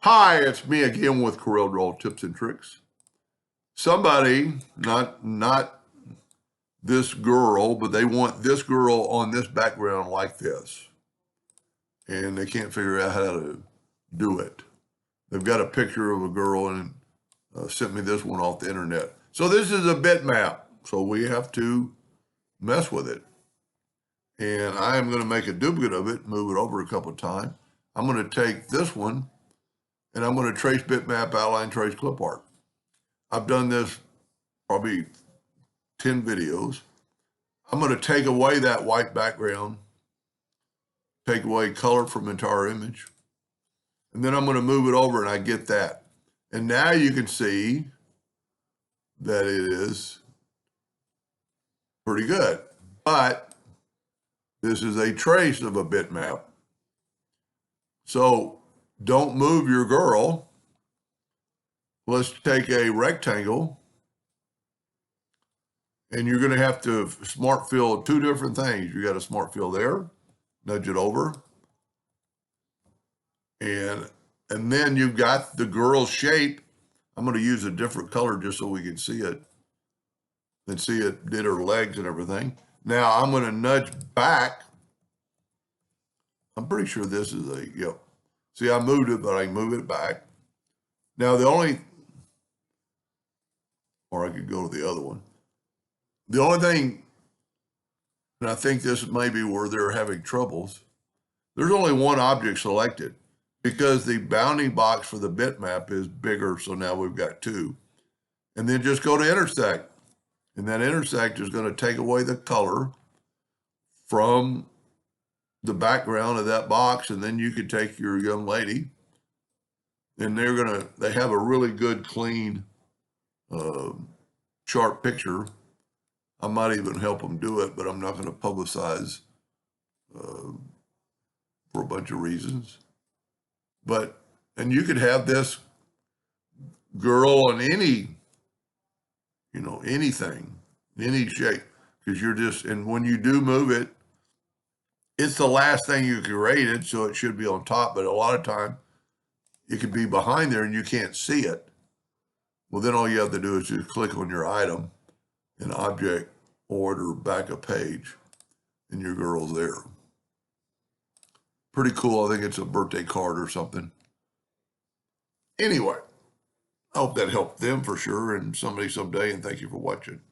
Hi, it's me again with Corel Draw Tips and Tricks. Somebody, not this girl, but they want this girl on this background like this. And they can't figure out how to do it. They've got a picture of a girl and sent me this one off the internet. So this is a bitmap. So we have to mess with it. And I am going to make a duplicate of it, move it over a couple of times. I'm going to take this one and I'm going to trace bitmap, outline, trace, clip art. I've done this probably 10 videos. I'm going to take away that white background, take away color from entire image, and then I'm going to move it over and I get that. And now you can see that it is pretty good. But this is a trace of a bitmap. So don't move your girl. Let's take a rectangle. And you're going to have to smart fill two different things. You got a smart fill there, nudge it over. And then you've got the girl's shape. I'm going to use a different color just so we can see it. And see it did her legs and everything. Now I'm going to nudge back. I'm pretty sure this is a, yep. See, I moved it, but I can move it back. Now or I could go to the other one. The only thing, and I think this may be where they're having troubles, there's only one object selected because the bounding box for the bitmap is bigger, so now we've got two. And then just go to intersect. And that intersect is going to take away the color from the background of that box, and then you can take your young lady, and they have a really good, clean, sharp picture. I might even help them do it, but I'm not going to publicize for a bunch of reasons. And you could have this girl on any, anything, any shape, because and when you do move it, it's the last thing you created, so it should be on top, but a lot of time it could be behind there and you can't see it. Well, then all you have to do is just click on your item and object order back a page and your girl's there. Pretty cool. I think it's a birthday card or something. Anyway, I hope that helped them for sure and somebody someday, and thank you for watching.